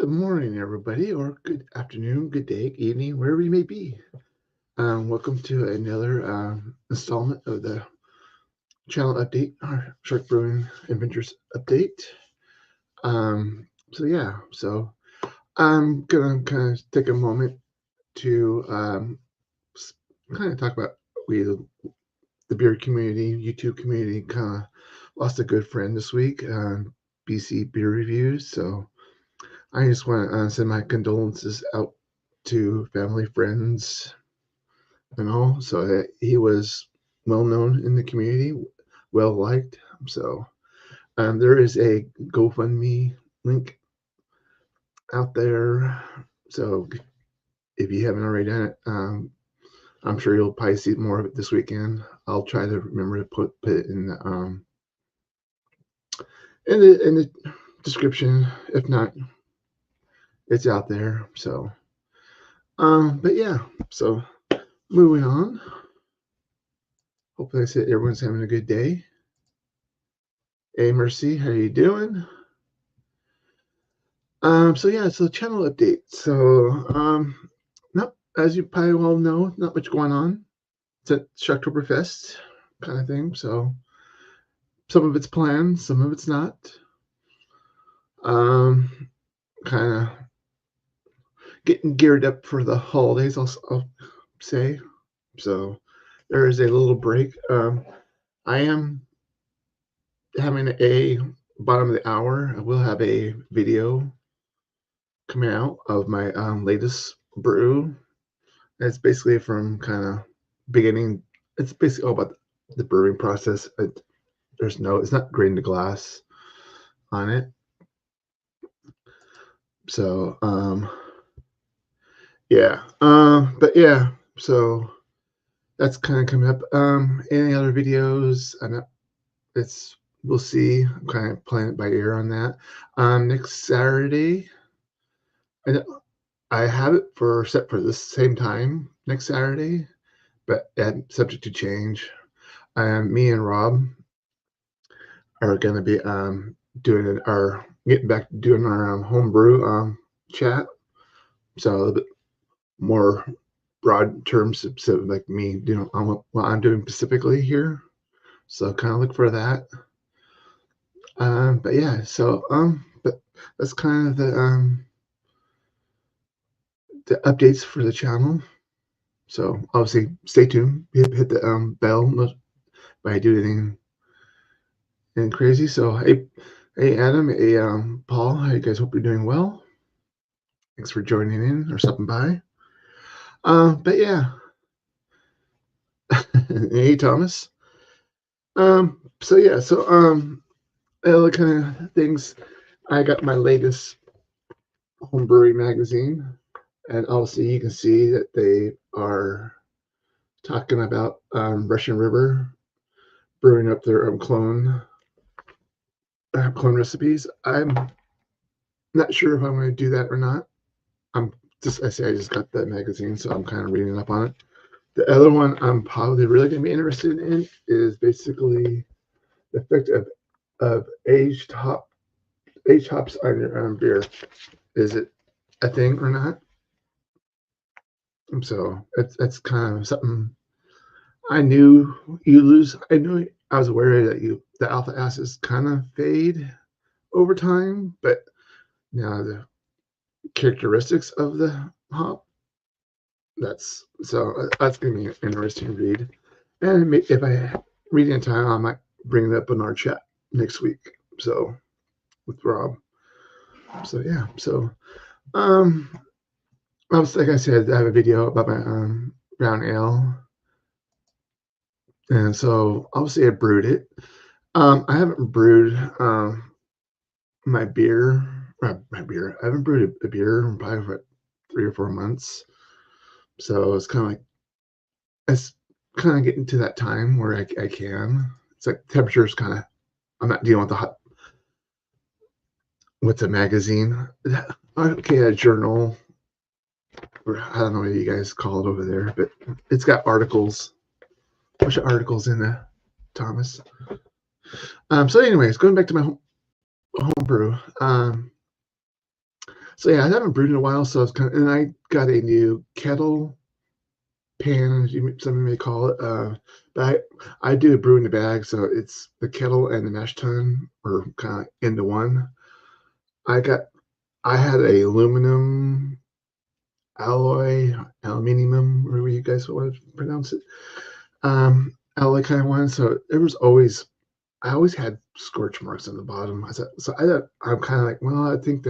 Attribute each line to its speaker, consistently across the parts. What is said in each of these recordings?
Speaker 1: Good morning, everybody, or good afternoon, good day, evening, wherever you may be. Welcome to another installment of the channel update, our Shark Brewing Adventures update. So I'm gonna kind of take a moment to kind of talk about the beer community, YouTube community. Kind of lost a good friend this week, BC Beer Reviews. So I just want to send my condolences out to family, friends, and all. So he was well known in the community, well liked. So there is a GoFundMe link out there. So if you haven't already done it, I'm sure you'll probably see more of it this weekend. I'll try to remember to put it in the description. If not, it's out there. So, but yeah. So moving on. Hopefully, I said everyone's having a good day. Hey, Mercy, how you doing? So channel update. So, not as you probably well know, not much going on. It's at Sharktoberfest kind of thing. So some of it's planned, some of it's not. Kind of getting geared up for the holidays. I'll say. So there is a little break. I am having a bottom of the hour. I will have a video coming out of my latest brew. It's basically from kind of beginning. It's basically all about the brewing process. It's not grain to glass on it. So, yeah. But yeah, so that's kind of coming up. Any other videos? We'll see. I'm kind of playing it by ear on that. Next Saturday, I have it set for the same time next Saturday, but subject to change. Me and Rob are going to be getting back to doing our homebrew chat. So a little bit more broad terms, so like me doing what I'm doing specifically here. So kind of look for that. But yeah, so but that's kind of the updates for the channel. So obviously stay tuned. Hit the bell if I do anything crazy. So hey Adam, hey Paul, how you guys? Hope you're doing well. Thanks for joining in or stopping by. But yeah. Hey Thomas. So yeah, so other kind of things. I got my latest home brewery magazine, and obviously you can see that they are talking about Russian River brewing up their clone recipes. I'm not sure if I'm going to do that or not. I just got that magazine, so I'm kind of reading up on it. The other one I'm probably really going to be interested in is basically the effect of aged hops on your beer. Is it a thing or not? So that's kind of something I knew you lose. I was aware that the alpha acids kind of fade over time, but now the characteristics of the hop, that's gonna be an interesting read. And if I read in time, I might bring it up in our chat next week. So with Rob. So yeah. So like I said, I have a video about my brown ale. And so obviously I brewed it. I haven't brewed my beer. My beer. I haven't brewed a beer in probably for 3 or 4 months. So it's kind of getting to that time where I can. It's like temperature's kind of. I'm not dealing with the hot. What's a magazine? Okay, a journal. Or I don't know what you guys call it over there, but it's got articles. A bunch of articles in there, Thomas. So anyways, going back to my homebrew. So yeah, I haven't brewed in a while, so it's kind of, and I got a new kettle pan, as some may call it. But I do brew in the bag, so it's the kettle and the mash tun are kind of into one. I got I had a aluminum alloy, aluminium, whatever you guys want to pronounce it, alloy kind of one. So it was always I always had scorch marks on the bottom. I'm kind of like, well, I think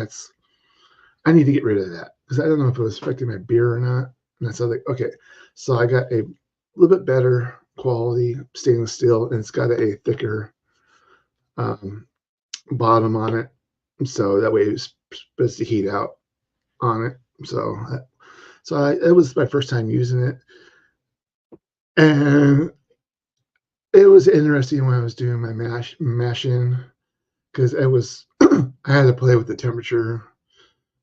Speaker 1: I need to get rid of that because I don't know if it was affecting my beer or not. And so I was like, okay, so I got a little bit better quality stainless steel, and it's got a thicker um, bottom on it, so that way it's supposed to heat out on it. It was my first time using it, and it was interesting when I was doing my mashing because it was I had to play with the temperature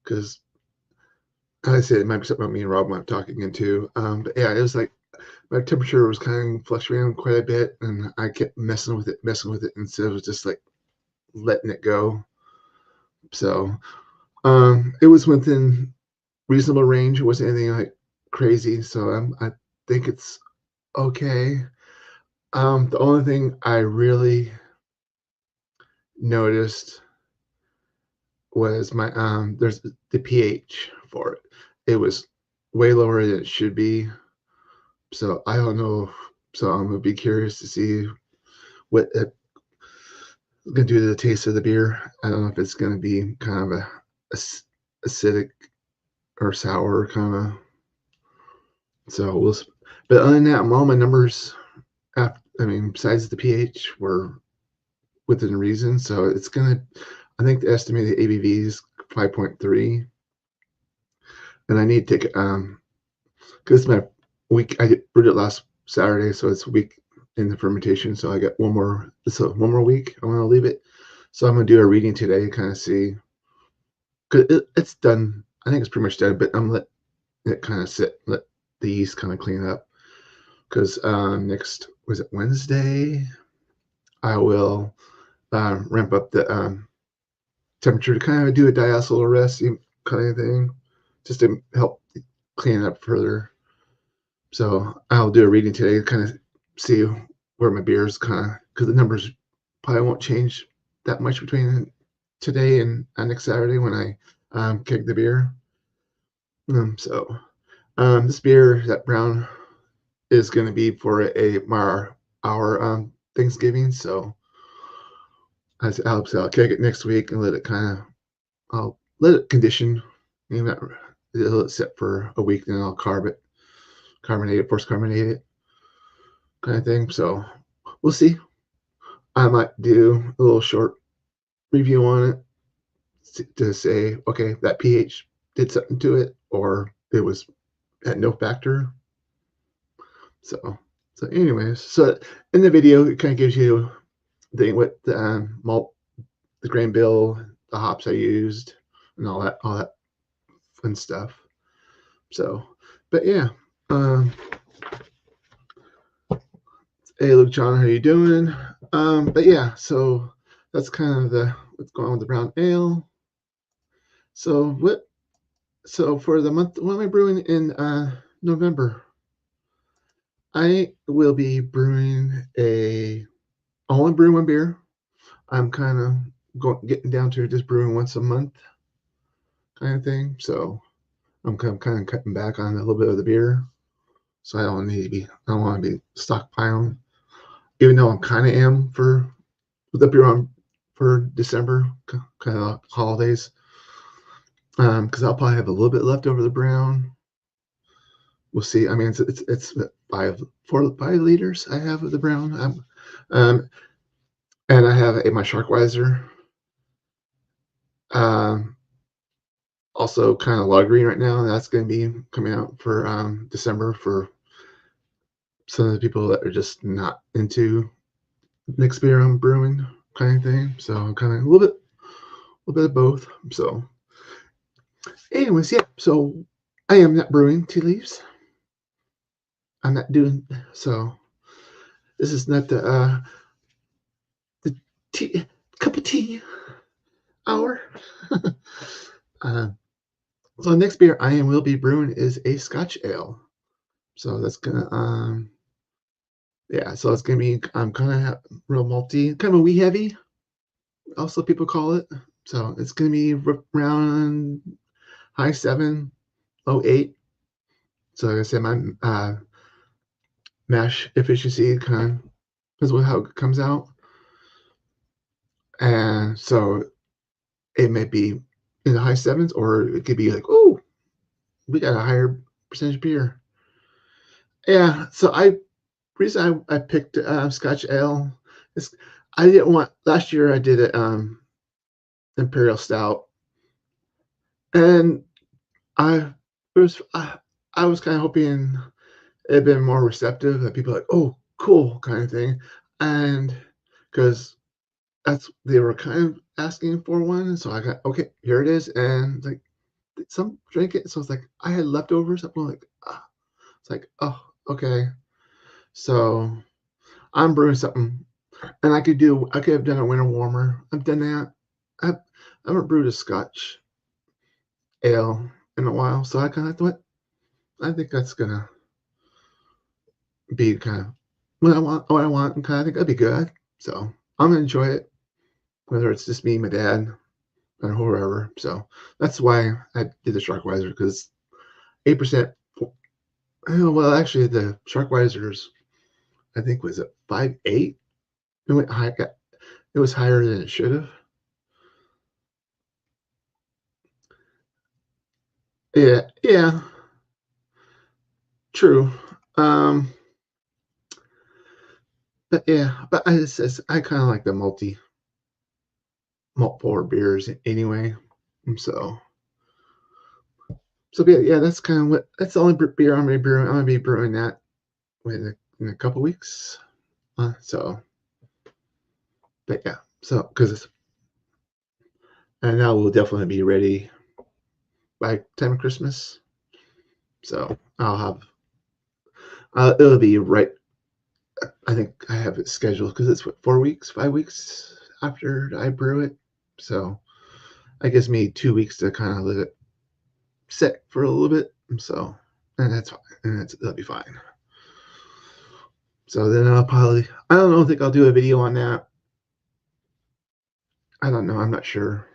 Speaker 1: because I said it might be something about me and Rob might be talking into. But yeah, it was like my temperature was kind of fluctuating quite a bit, and I kept messing with it instead of just like letting it go. So it was within reasonable range. It wasn't anything like crazy, so I think it's okay. The only thing I really noticed was my there's the pH for it. It was way lower than it should be. So I don't know. So I'm gonna be curious to see what it's gonna do to the taste of the beer. I don't know if it's gonna be kind of acidic or sour kind of. So but other than that, all my numbers, besides the pH, were within reason. So I think the estimated ABV is 5.3, and I need to take because my week I brewed it last Saturday, so it's a week in the fermentation. So I got one more week. I want to leave it. So I'm gonna do a reading today, kind of see because it's done. I think it's pretty much done, but I'm let it kind of sit, let the yeast kind of clean up. Because next was it Wednesday, I will ramp up the temperature to kind of do a diacetyl arrest kind of thing, just to help clean it up further. So I'll do a reading today to kind of see where my beer is because the numbers probably won't change that much between today and next Saturday when I keg the beer. This beer, that brown, is going to be for our Thanksgiving. So I'll keg it next week and I'll let it condition. Let it sit for a week, then I'll force carbonate it, kind of thing. So we'll see. I might do a little short review on it to say, okay, that pH did something to it, or it was at no factor. So anyways, so in the video, it kind of gives you what the malt, the grain bill, the hops I used, and all that fun stuff. So, but yeah. Hey, Luke, John, how you doing? But yeah, so that's kind of what's going on with the brown ale. So for the month, what am I brewing in November? I will be brewing I only brew one beer. I'm kind of getting down to just brewing once a month kind of thing. So I'm kind of cutting back on a little bit of the beer. So I don't want to be stockpiling, even though I'm kind of am for the beer on for December, kind of holidays. Because I'll probably have a little bit left over the brown. We'll see. I mean, it's 5 liters I have of the brown. And I have my Sharkweiser. Also kind of log green right now, and that's going to be coming out for December for some of the people that are just not into mixed beer I'm brewing kind of thing. So kind of a little bit of both. So anyways, yeah. So I am not brewing tea leaves. I'm not doing so. This is not the tea cup of tea hour. So the next beer I will be brewing is a Scotch ale. So that's gonna yeah, so it's gonna be kind of real malty, kind of a wee heavy. Also, people call it. So it's gonna be around high seven, low eight. So like I said, my mash efficiency kind of is how it comes out, and so it may be in the high sevens, or it could be like, oh, we got a higher percentage beer. Yeah. So reason I picked Scotch ale is I didn't want last year I did a imperial stout, and I I was kind of hoping it'd been more receptive, that people are like, oh, cool, kind of thing, and because that's they were kind of asking for one, so I got okay, here it is, and like some drink it, so it's like I had leftovers. I'm like, it's like, oh, okay, so I'm brewing something, and I could have done a winter warmer. I've done that. I haven't brewed a Scotch ale in a while, so I kind of thought I think that's gonna be kind of what I want, and kind of think that'd be good. So I'm gonna enjoy it, whether it's just me, my dad, or whoever. So that's why I did the Shark because 8%. Oh, well, actually, the Shark I think, was at 5.8. It went high. It was higher than it should have. Yeah, yeah, true. Um, but yeah, but I kind of like the malt forward beers anyway. So yeah, that's kind of that's the only beer I'm gonna be brewing. I'm gonna be brewing that in a couple weeks. So, but yeah, so because and now we'll definitely be ready by time of Christmas. So I'll have it'll be right. I think I have it scheduled because it's what, 4 weeks, 5 weeks after I brew it. So that gives me 2 weeks to kind of let it sit for a little bit. So, and that's fine. And that'll be fine. So then I don't know, think I'll do a video on that. I don't know. I'm not sure.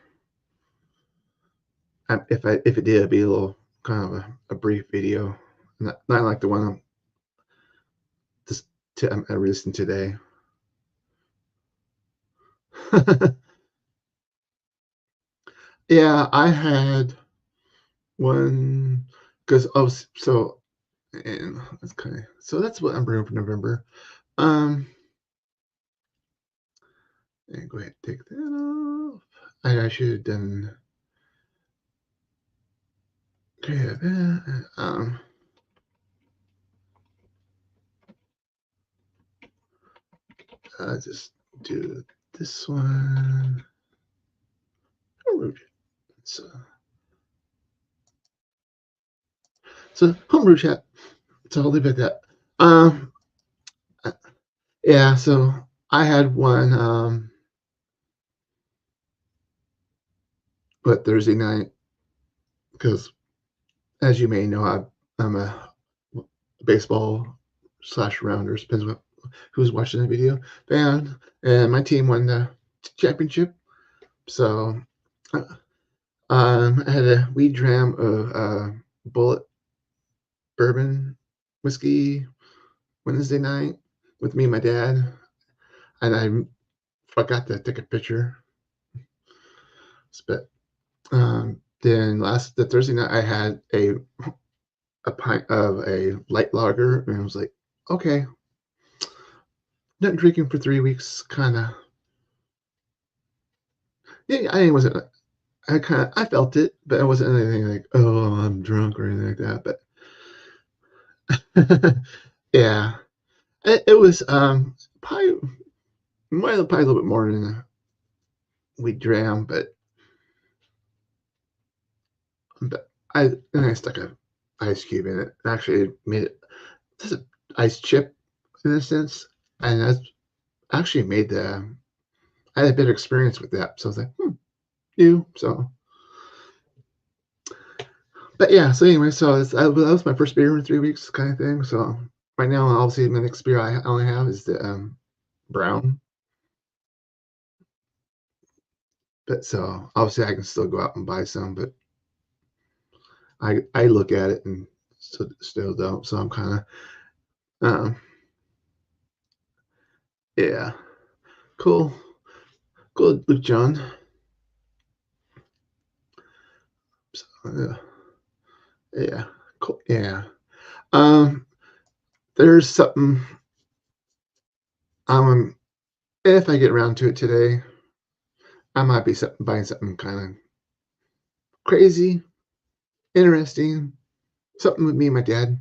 Speaker 1: If it did, it'd be a little kind of a brief video, not like the one just I'm releasing today. Yeah, I had one because I was so and that's kind of so that's what I'm brewing for November. Um, and go ahead and take that off. I should have done okay. Just do this one. So, homebrew chat. So I'll leave it at that. Um, yeah. So I had one. But Thursday night, because as you may know, I'm a baseball slash rounders, depends on who's watching the video, fan, and my team won the championship. So uh, I had a wee dram of bullet bourbon whiskey Wednesday night with me and my dad, and I forgot to take a picture. But then the Thursday night, I had a pint of a light lager, and I was like, okay, not drinking for 3 weeks, kind of. Yeah, I wasn't. I felt it, but it wasn't anything like, oh, I'm drunk or anything like that. But yeah, it was probably probably a little bit more than we dram, but I stuck a ice cube in it. Actually, made it just an ice chip in a sense, and that's actually made I had a better experience with that. So I was like, new. So But yeah, so anyway, so that was my first beer in 3 weeks, kind of thing. So right now, obviously, my next beer I only have is the brown. But so obviously, I can still go out and buy some, but I look at it and still don't. So I'm kind of um, yeah, cool, cool, Luke John. So, yeah, cool, yeah. Um, there's something. Um, if I get around to it today, I might be buying something kind of crazy, interesting, something with me and my dad.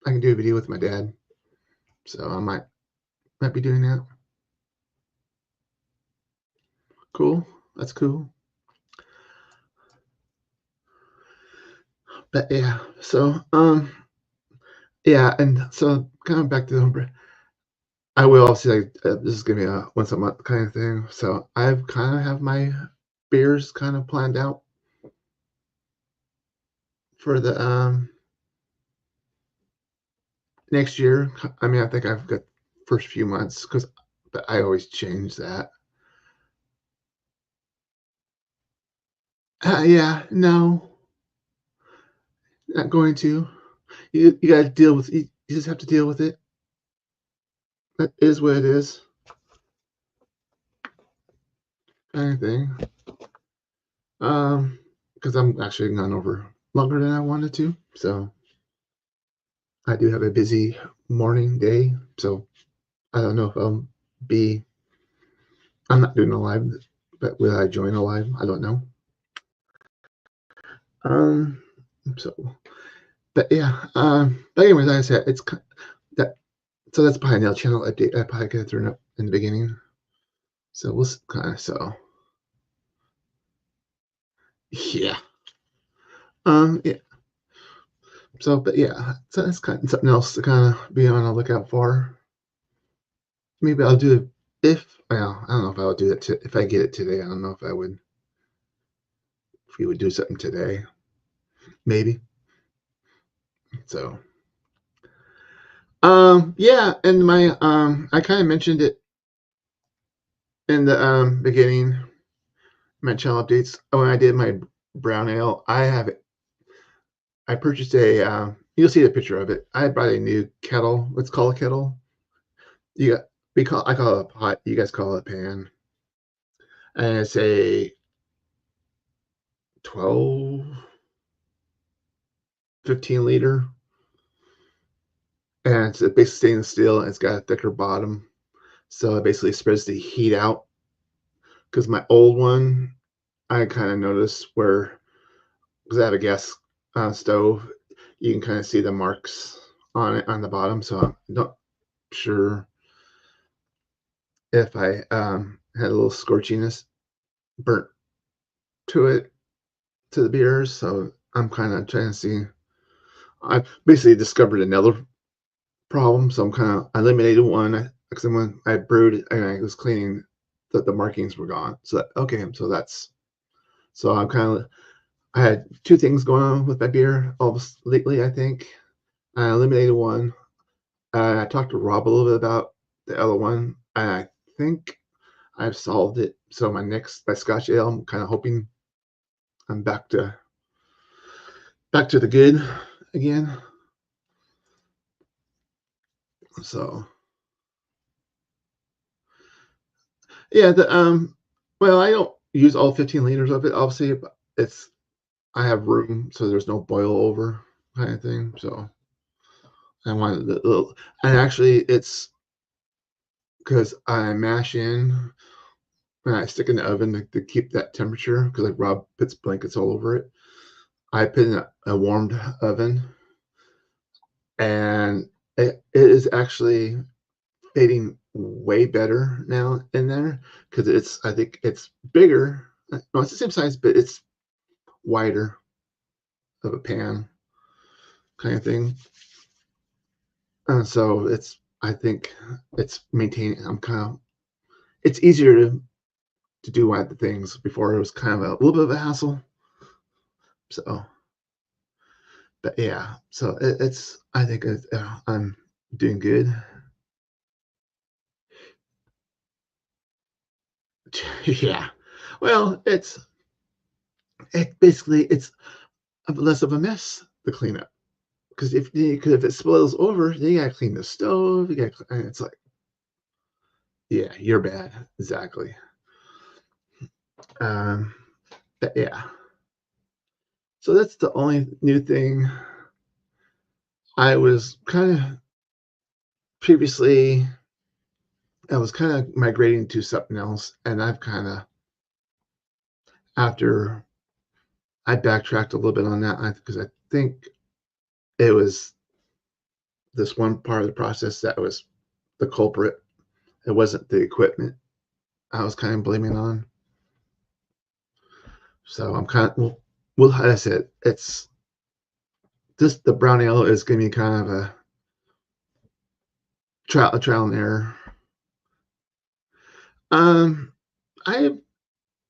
Speaker 1: I can do a video with my dad, so I might be doing that. Cool, that's cool. But yeah, so yeah, and so kind of back to the homebrew. I will obviously like this is gonna be a once a month kind of thing. So I've kind of have my beers kind of planned out for the next year. I mean, I think I've got first few months because but I always change that. Yeah, no, not going to. You got to deal with. You just have to deal with it. That is what it is, kind of thing. Because I'm actually gone over longer than I wanted to, so I do have a busy morning day. So I don't know if I'll be. I'm not doing a live, but will I join a live? I don't know. Um. So, but yeah. But anyways, like I said, that. So that's probably another channel update. I probably could have thrown up in the beginning. So we'll kind of so. Yeah. Yeah. So, but yeah, so that's kind of something else to kind of be on the lookout for. Maybe I'll do it if, well, I don't know if I'll do it if I get it today. I don't know if I would, if we would do something today. Maybe. So, yeah, and I kind of mentioned it in the beginning, my channel updates. When I did my brown ale, I purchased you'll see the picture of it. I bought a new kettle. Let's call it a kettle. You got, I call it a pot. You guys call it a pan. And it's a 12, 15 liter, and it's basically stainless steel, and it's got a thicker bottom, so it basically spreads the heat out. Because my old one, I kind of noticed where, because I have a gas stove, you can kind of see the marks on it on the bottom. So I'm not sure if I had a little scorchiness burnt to it, to the beers. So I'm kind of trying to see. I basically discovered another problem, so I eliminated one because when I brewed and I was cleaning, the markings were gone. So okay, so I'm kind of I had two things going on with my beer almost lately. I think I eliminated one. I talked to Rob a little bit about the other one, and I think I've solved it. So my Scotch ale, I'm kind of hoping I'm back to the good again. So yeah, the well, I don't use all 15 liters of it. Obviously, but it's I have room, so there's no boil over kind of thing. So I wanted the little, and actually, it's because I mash in when I stick in the oven to keep that temperature. Because like Rob puts blankets all over it, I put in a warmed oven, and it is actually fading way better now in there because I think it's bigger. No, it's the same size, but it's wider of a pan kind of thing. So I think it's maintaining. It's easier to do one of the things. Before it was kind of a little bit of a hassle. So But yeah, so it's I think I'm doing good. Yeah. Well, it's less of a mess to clean up because if it spills over, then you gotta clean the stove. And it's like, yeah, you're bad. Exactly. Um, but yeah, so that's the only new thing. I was kind of previously, I was kind of migrating to something else, and I've kind of after I backtracked a little bit on that because I think it was this one part of the process that was the culprit. It wasn't the equipment I was kind of blaming on. So I'm kind of well, like I said, it's just the brown ale is gonna be kind of a trial and error. Um, I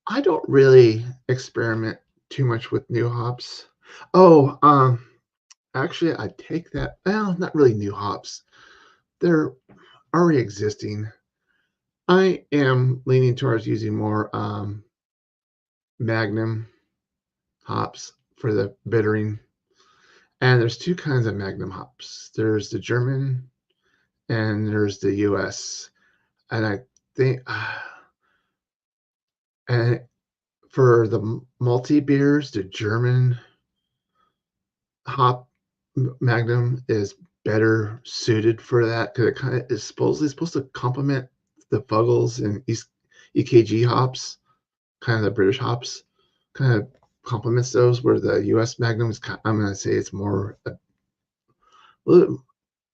Speaker 1: I don't really experiment too much with new hops. Oh, actually, I take that. Well, not really new hops. They're already existing. I am leaning towards using more Magnum hops for the bittering. And there's two kinds of Magnum hops. There's the German and there's the US. And I think, and for the multi beers, the German hop Magnum is better suited for that because it kind of is supposed to complement the Fuggles and EKG hops, kind of the British hops, kind of complements those. Where the U.S. Magnum is, I'm gonna say it's more a little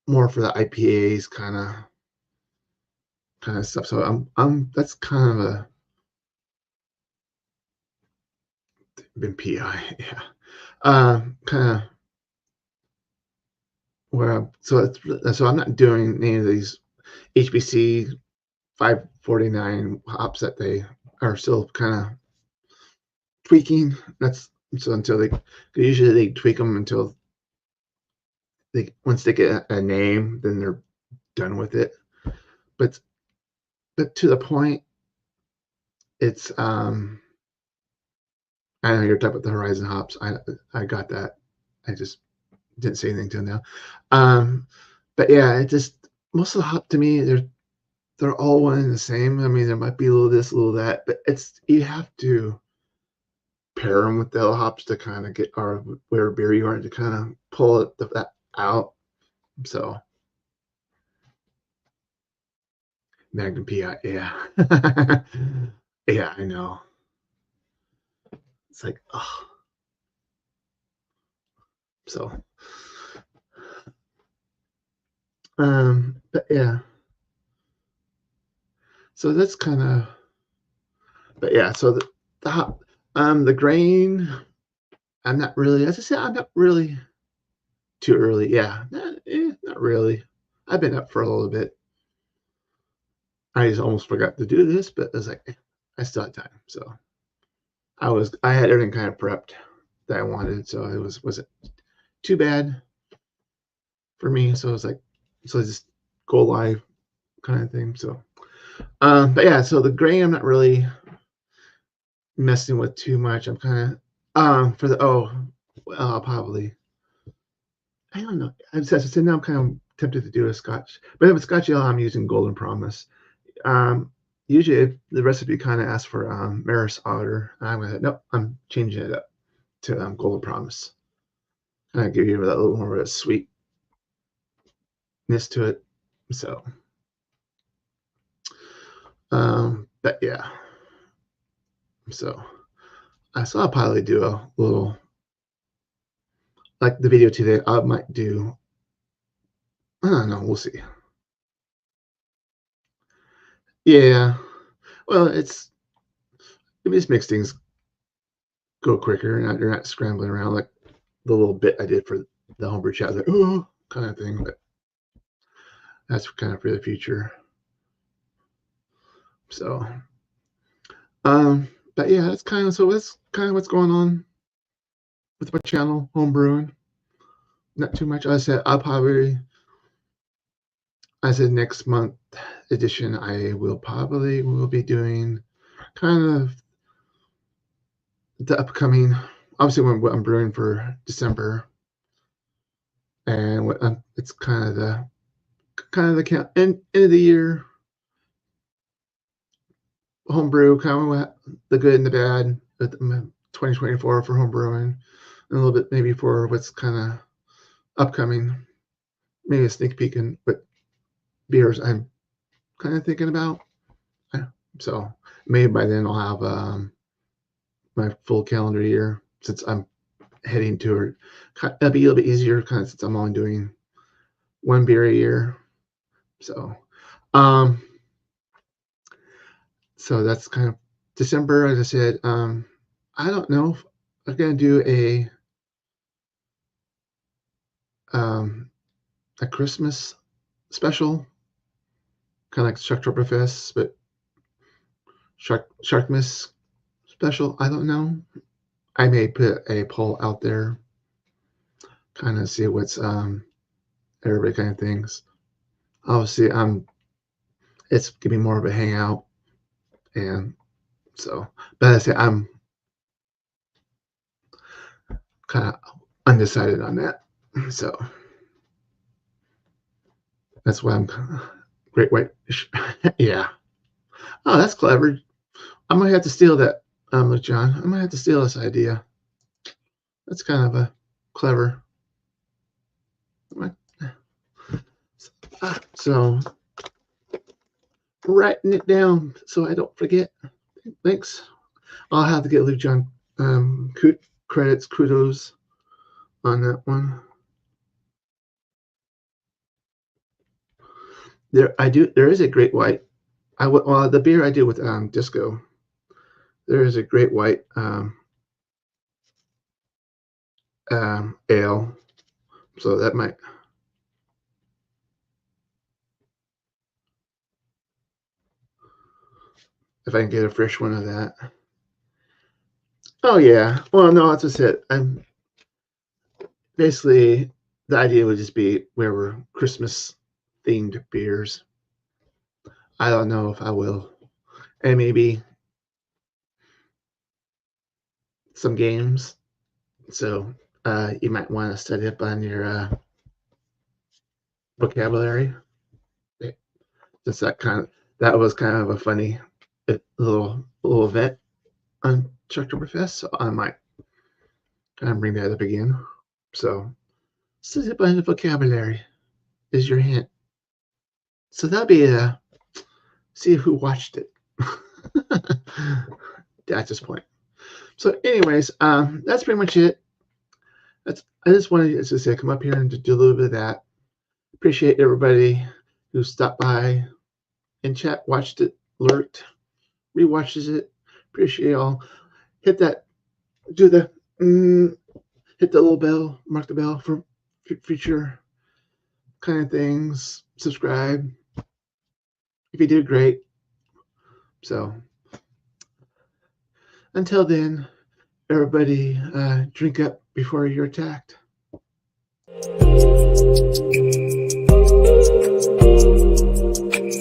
Speaker 1: more for the IPAs kind of stuff. So I'm that's kind of a been PI, yeah. Kind of where so I'm not doing any of these HBC 549 hops that they are still kind of tweaking. That's so until they usually they tweak them until they once they get a name, then they're done with it. But but to the point, it's I know you're talking about the Horizon hops. I got that. I just didn't say anything till now. Um, but yeah, it just most of the hop to me, they're all one and the same. I mean, there might be a little this, a little that, but it's you have to pair them with the other hops to kind of get or where beer you are to kind of pull that out. So Magnum PI, yeah, yeah, I know. It's like oh, so but yeah, so that's kind of but yeah, so the hop, the grain. I'm not really, as I said, I'm not really too early. Yeah, not really. I've been up for a little bit. I just almost forgot to do this, but I was like, I still had time. So I had everything kind of prepped that I wanted. So it wasn't too bad for me. So it was like, so I just go live kind of thing. So, but yeah, so the grain, I'm not really messing with too much. I'm kind of, for the, probably, I don't know. So now I'm kind of tempted to do a Scotch, but if it's Scotch ale, I'm using Golden Promise. Um, Usually the recipe kind of asks for Maris Otter. I'm gonna nope. I'm changing it up to Golden Promise. And I give you that little more of a sweetness to it. So, but yeah. So I'll probably do a little like the video today. I might do. I don't know. We'll see. Yeah. Well, it just makes things go quicker. You're not scrambling around like the little bit I did for the homebrew chat. Like, oh, kind of thing. But that's kind of for the future. So, but yeah, that's kind of what's going on with my channel, home brewing. not too much. I said next month edition, I will be doing kind of the upcoming, obviously what I'm brewing for December, and it's kind of the end of the year homebrew, kind of the good and the bad, 2024 for homebrewing, and a little bit maybe for what's kind of upcoming, maybe a sneak peek in what beers I'm kind of thinking about. So maybe by then I'll have my full calendar year, since I'm heading to it. It'll be a little bit easier kind of since I'm only doing one beer a year. So, um, so that's kind of December. As I said, I don't know if I'm gonna do a Christmas special, kind of like Sharktoberfest, but Sharkmas special. I don't know. I may put a poll out there, kind of see what's everybody kind of thinks. Obviously, it's gonna be more of a hangout, and so, but I say I'm kind of undecided on that. So that's why I'm great white. Yeah. Oh, that's clever. I might have to steal that, look, John. I might have to steal this idea. That's kind of a clever. So writing it down so I don't forget. Thanks. I'll have to get Luke John kudos on that one. There is a great white. The beer I did with Disco. There is a great white ale, so that might. If I can get a fresh one of that. Oh yeah. Well, no, that's just it. I'm basically, the idea would just be where we're Christmas themed beers. I don't know if I will, and maybe some games. So you might want to study up on your vocabulary. Just that was kind of a funny little event on Chucktoberfest. So I might kind of bring that up again. So study up on the vocabulary is your hint. So that'll be see who watched it. At this point. So, anyways, that's pretty much it. I just wanted, as I say, come up here and do a little bit of that. Appreciate everybody who stopped by and chat, watched it, lurked, rewatches it. Appreciate y'all. Hit that, hit the little bell, mark the bell for future kind of things. Subscribe if you did, great. So until then, everybody, drink up before you're attacked.